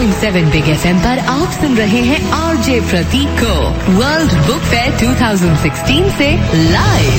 92.7 big FM पर आप सुन रहे हैं आरजे प्रतीक को वर्ल्ड बुक फेयर 2016 से live.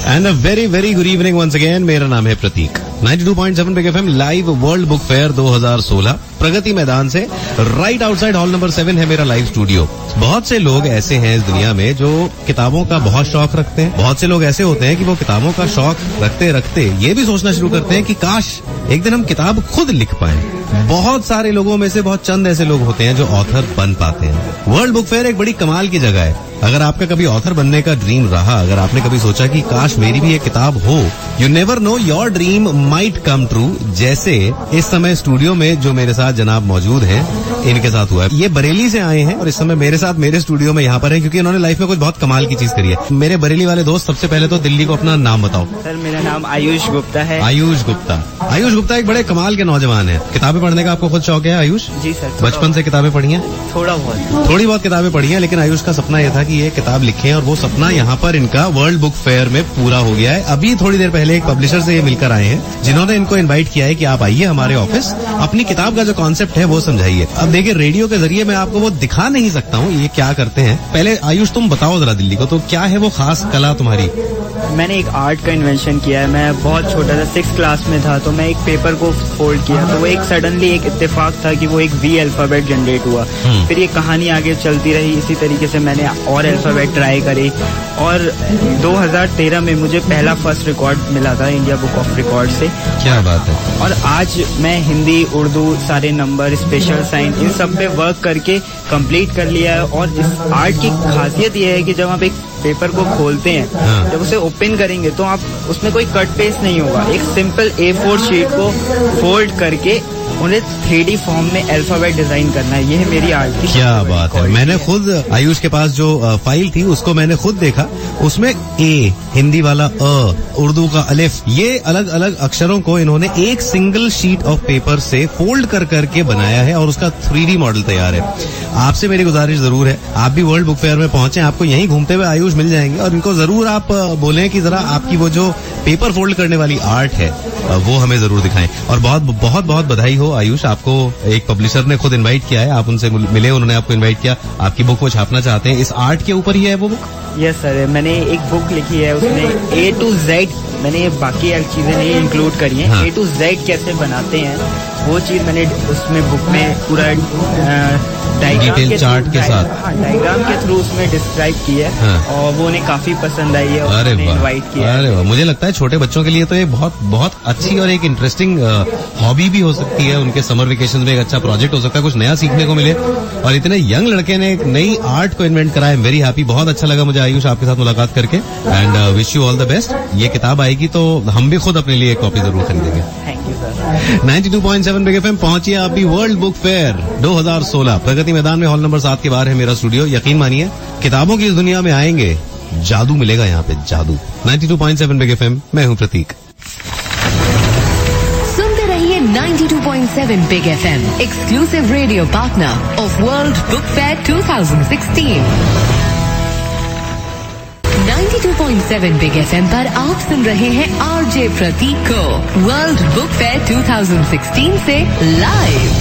And a very very good evening once again. मेरा नाम है Prateek. 92.7 big FM live world book fair 2016 Pragati Maidan से राइट आउटसाइड हॉल नंबर 7 है मेरा लाइव स्टूडियो। बहुत से लोग ऐसे हैं इस दुनिया में जो किताबों का बहुत शौक रखते हैं। बहुत से लोग ऐसे होते हैं कि वो किताबों का शौक रखते रखते ये भी सोचना शुरू करते हैं कि काश एक दिन हम किताब खुद लिख पाएं। बहुत सारे लोगों में से बहुत चंद ऐसे लोग होते हैं जो ऑथर बन पाते हैं। वर्ल्ड बुक फेयर एक बड़ी कमाल की जगह है। अगर आपका कभी ऑथर बनने का ड्रीम रहा, अगर आपने कभी सोचा कि काश मेरी भी एक किताब हो, you never know, your dream might come true. जैसे इस समय स्टूडियो में जो मेरे साथ जनाब मौजूद हैं, इनके साथ हुआ है। ये बरेली से आए हैं और इस समय मेरे साथ मेरे स्टूडियो में यहाँ पर है क्योंकि इन्होंने लाइफ में कुछ बहुत कमाल की चीज करी है। मेरे बरेली वाले दोस्त, सबसे पहले तो दिल्ली को अपना नाम बताओ। सर मेरा नाम आयुष गुप्ता है। आयुष गुप्ता एक बड़े कमाल के नौजवान है। किताबें पढ़ने का आपको खुद शौक है आयुष? जी सर। बचपन से किताबें पढ़ी हैं? थोड़ी बहुत किताबें पढ़ी हैं, लेकिन आयुष का सपना यह था कि ये किताब लिखें और वो सपना यहाँ पर इनका वर्ल्ड बुक फेयर में पूरा हो गया है। अभी थोड़ी देर पहले एक पब्लिशर से ये मिलकर आए हैं जिन्होंने इनको इनवाइट किया है कि आप आइए हमारे ऑफिस, अपनी किताब का जो कॉन्सेप्ट है वो समझाइए। अब देखिए, रेडियो के जरिए मैं आपको वो दिखा नहीं सकता हूँ ये क्या करते हैं। पहले आयुष तुम बताओ जरा दिल्ली को, तो क्या है वो खास कला तुम्हारी? मैंने एक आर्ट का इन्वेंशन किया है। मैं बहुत छोटा था, 6th क्लास में था, तो मैं एक पेपर को फोल्ड किया तो वो एक सडनली एक इत्तेफाक था कि वो एक V अल्फाबेट जनरेट हुआ। फिर ये कहानी आगे चलती रही। इसी तरीके से मैंने और अल्फाबेट ट्राई करे और 2013 में मुझे पहला फर्स्ट रिकॉर्ड मिला था इंडिया बुक ऑफ रिकॉर्ड से। क्या बात है। और आज मैं हिंदी, उर्दू, सारे नंबर, स्पेशल साइन, इन सब पे वर्क करके कंप्लीट कर लिया है। और इस आर्ट की खासियत ये है कि जब आप एक पेपर को खोलते हैं, जब उसे ओपन करेंगे तो आप उसमें कोई कट पेस्ट नहीं होगा। एक सिंपल A4 शीट को फोल्ड करके उन्हें 3D फॉर्म में अल्फाबेट डिजाइन करना है। ये है मेरी आर्ट की। क्या बात है। मैंने खुद आयुष के पास जो फाइल थी उसको मैंने खुद देखा। उसमें A, हिंदी वाला अ, उर्दू का अलिफ, ये अलग अलग अक्षरों को इन्होंने एक सिंगल शीट ऑफ पेपर से फोल्ड कर करके बनाया है और उसका 3D मॉडल तैयार है। आपसे मेरी गुजारिश जरूर है, आप भी वर्ल्ड बुक फेयर में पहुंचे, आपको यहीं घूमते हुए आयुष मिल जाएंगे और इनको जरूर आप बोलें कि जरा आपकी वो जो पेपर फोल्ड करने वाली आर्ट है वो हमें जरूर दिखाएं। और बहुत बहुत बहुत बधाई हो आयुष, आपको एक पब्लिशर ने खुद इनवाइट किया है, आप उनसे मिले, उन्होंने आपको इनवाइट किया, आपकी बुक वो छापना चाहते हैं। इस आर्ट के ऊपर ही है वो बुक? यस सर, मैंने एक बुक लिखी है, उसमें A to Z, मैंने बाकी चीजें नहीं इंक्लूड करी हैं। A to Z कैसे बनाते हैं वो चीज मैंने उसमें बुक में पूरा डिटेल चार्ट के साथ, डायग्राम के थ्रू उसमें डिस्क्राइब की है। और वो उन्हें काफी पसंद आई है और उन्हें इनवाइट किया। अरे वाह, मुझे लगता है छोटे बच्चों के लिए तो ये बहुत बहुत अच्छी और एक इंटरेस्टिंग हॉबी भी हो सकती है। उनके समर वेकेशन में एक अच्छा प्रोजेक्ट हो सकता है, कुछ नया सीखने को मिले। और इतने यंग लड़के ने एक नई आर्ट को इन्वेंट करा है। वेरी हैप्पी, बहुत अच्छा लगा मुझे आयुष आपके साथ मुलाकात करके। And wish you all the best. ये किताब आएगी तो हम भी खुद अपने लिए एक कॉपी जरूर खरीदेंगे। Thank you sir. 92.7 big FM पहुंचिए आप भी वर्ल्ड बुक फेयर 2016 प्रगति मैदान में हॉल नंबर 7 के बाहर है मेरा स्टूडियो। यकीन मानिए, किताबों की इस दुनिया में आएंगे, जादू मिलेगा यहाँ पे, जादू। 92.7 बिग एफएम, मैं हूँ प्रतीक। सुनते रहिए 92.7 big FM, exclusive radio partner of world book fair 2016। 92.7 big FM पर आप सुन रहे हैं आरजे प्रतीक को वर्ल्ड बुक फेयर 2016 से live.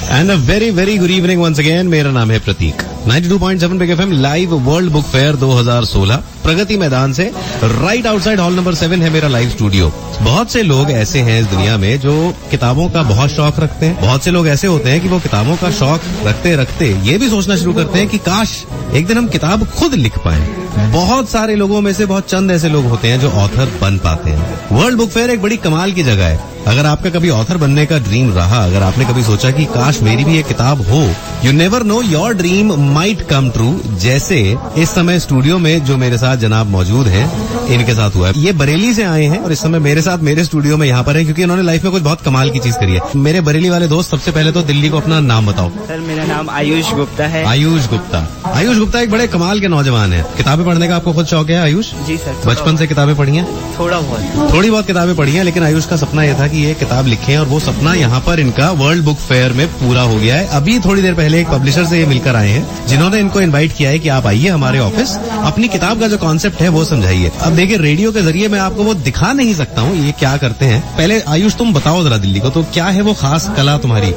And a very very good evening once again. मेरा नाम है Prateek. 92.7 big FM live world book fair 2016 Pragati Maidan से राइट आउटसाइड हॉल नंबर 7 है मेरा लाइव स्टूडियो। बहुत से लोग ऐसे हैं इस दुनिया में जो किताबों का बहुत शौक रखते हैं। बहुत से लोग ऐसे होते हैं कि वो किताबों का शौक रखते रखते ये भी सोचना शुरू करते हैं कि काश एक दिन हम किताब खुद लिख पाएं। बहुत सारे लोगों में से बहुत चंद ऐसे लोग होते हैं जो ऑथर बन पाते हैं। वर्ल्ड बुक फेयर एक बड़ी कमाल की जगह है। अगर आपका कभी ऑथर बनने का ड्रीम रहा, अगर आपने कभी सोचा कि काश मेरी भी एक किताब हो, you never know, your dream might come true. जैसे इस समय स्टूडियो में जो मेरे साथ जनाब मौजूद हैं, इनके साथ हुआ है। ये बरेली से आए हैं और इस समय मेरे साथ मेरे स्टूडियो में यहाँ पर है क्योंकि इन्होंने लाइफ में कुछ बहुत कमाल की चीज करी है। मेरे बरेली वाले दोस्त, सबसे पहले तो दिल्ली को अपना नाम बताओ। सर मेरा नाम आयुष गुप्ता है। आयुष गुप्ता एक बड़े कमाल के नौजवान है। किताबें पढ़ने का आपको खुद शौक है आयुष? जी सर। बचपन से किताबें पढ़ी हैं? थोड़ी बहुत किताबें पढ़ी हैं, लेकिन आयुष का सपना यह था कि ये किताब लिखें और वो सपना यहाँ पर इनका वर्ल्ड बुक फेयर में पूरा हो गया है। अभी थोड़ी देर पहले एक पब्लिशर से ये मिलकर आए हैं जिन्होंने इनको इनवाइट किया है कि आप आइए हमारे ऑफिस, अपनी किताब का जो जो कॉन्सेप्ट है वो समझाइए। अब देखिए, रेडियो के जरिए मैं आपको वो दिखा नहीं सकता हूँ ये क्या करते हैं। पहले आयुष तुम बताओ जरा दिल्ली को, तो क्या है वो खास कला तुम्हारी?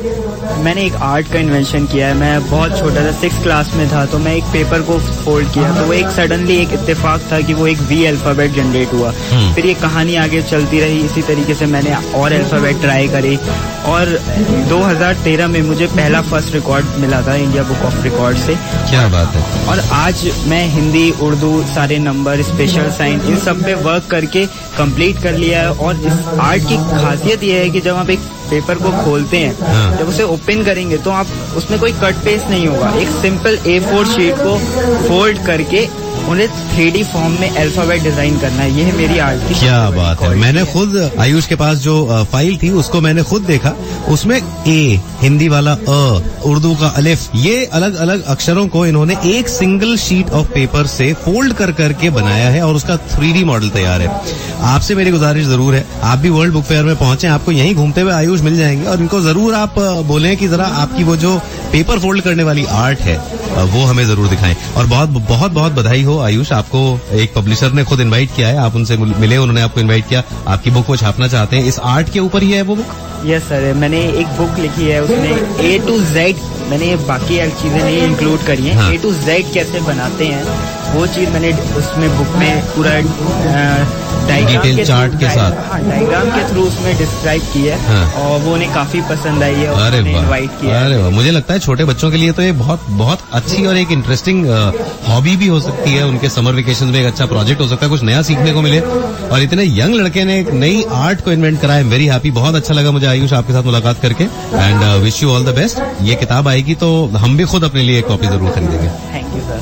मैंने एक आर्ट का इन्वेंशन किया है। मैं बहुत छोटा था, 6th क्लास में था, तो मैं एक पेपर को फोल्ड किया, तो वो एक सडनली एक इत्तेफाक था कि वो एक V अल्फाबेट जनरेट हुआ। फिर ये कहानी आगे चलती रही, इसी तरीके से मैंने और अल्फाबेट ट्राई करे, और 2013 में मुझे पहला फर्स्ट रिकॉर्ड मिला था इंडिया बुक ऑफ रिकॉर्ड से। क्या बात है। और आज मैं हिंदी, उर्दू, सारे नंबर, स्पेशल साइन, इन सब पे वर्क करके कंप्लीट कर लिया है। और इस आर्ट की खासियत ये है कि जब आप एक पेपर को खोलते हैं, जब उसे ओपन करेंगे तो आप उसमें कोई कट पेस्ट नहीं होगा। एक सिंपल A4 शीट को फोल्ड करके उन्हें 3D फॉर्म में अल्फाबेट डिजाइन करना है। ये है मेरी आर्ट की। क्या बात है। मैंने खुद आयुष के पास जो फाइल थी उसको मैंने खुद देखा, उसमें A, हिंदी वाला अ, उर्दू का अलिफ, ये अलग अलग अक्षरों को इन्होंने एक सिंगल शीट ऑफ पेपर से फोल्ड कर करके बनाया है और उसका 3D मॉडल तैयार है। आपसे मेरी गुजारिश जरूर है, आप भी वर्ल्ड बुक फेयर में पहुंचे, आपको यहीं घूमते हुए आयुष मिल जाएंगे, और इनको जरूर आप बोलें कि जरा आपकी वो जो पेपर फोल्ड करने वाली आर्ट है वो हमें जरूर दिखाएं। और बहुत बहुत बहुत बधाई हो आयुष, आपको एक पब्लिशर ने खुद इनवाइट किया है, आप उनसे मिले, उन्होंने आपको इनवाइट किया, आपकी बुक वो छापना चाहते हैं। इस आर्ट के ऊपर ही है वो बुक? यस सर, मैंने एक बुक लिखी है, उसमें A to Z, मैंने बाकी चीजें नहीं इंक्लूड करी हैं। A to Z कैसे बनाते हैं वो चीज मैंने उसमें बुक में पूरा डिटेल चार्ट के साथ, डायग्राम के थ्रू उसमें डिस्क्राइब की है। और वो उन्हें काफी पसंद आई है, उन्होंने इनवाइट किया। अरे वाह, मुझे लगता है छोटे बच्चों के लिए तो ये बहुत बहुत अच्छी और एक इंटरेस्टिंग हॉबी भी हो सकती है। उनके समर वेकेशन में एक अच्छा प्रोजेक्ट हो सकता है, कुछ नया सीखने को मिले। और इतने यंग लड़के ने एक नई आर्ट को इन्वेंट करा है। वेरी हैप्पी, बहुत अच्छा लगा मुझे आयुष आपके साथ मुलाकात करके, and wish you all the best. ये किताब आएगी तो हम भी खुद अपने लिए एक कॉपी जरूर खरीदेंगे। Thank you sir.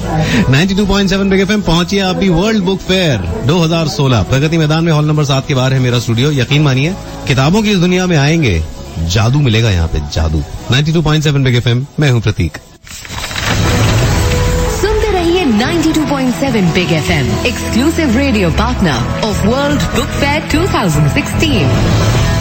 92.7 big FM पहुंचिए आप भी वर्ल्ड बुक फेयर 2016 प्रगति मैदान में, हॉल नंबर 7 के बाहर है मेरा स्टूडियो। यकीन मानिए, किताबों की इस दुनिया में आएंगे, जादू मिलेगा यहाँ पे, जादू। 92.7 बिग एफएम, मैं हूँ प्रतीक। सुनते रहिए 92.7 big FM, exclusive radio partner of world book fair 2016।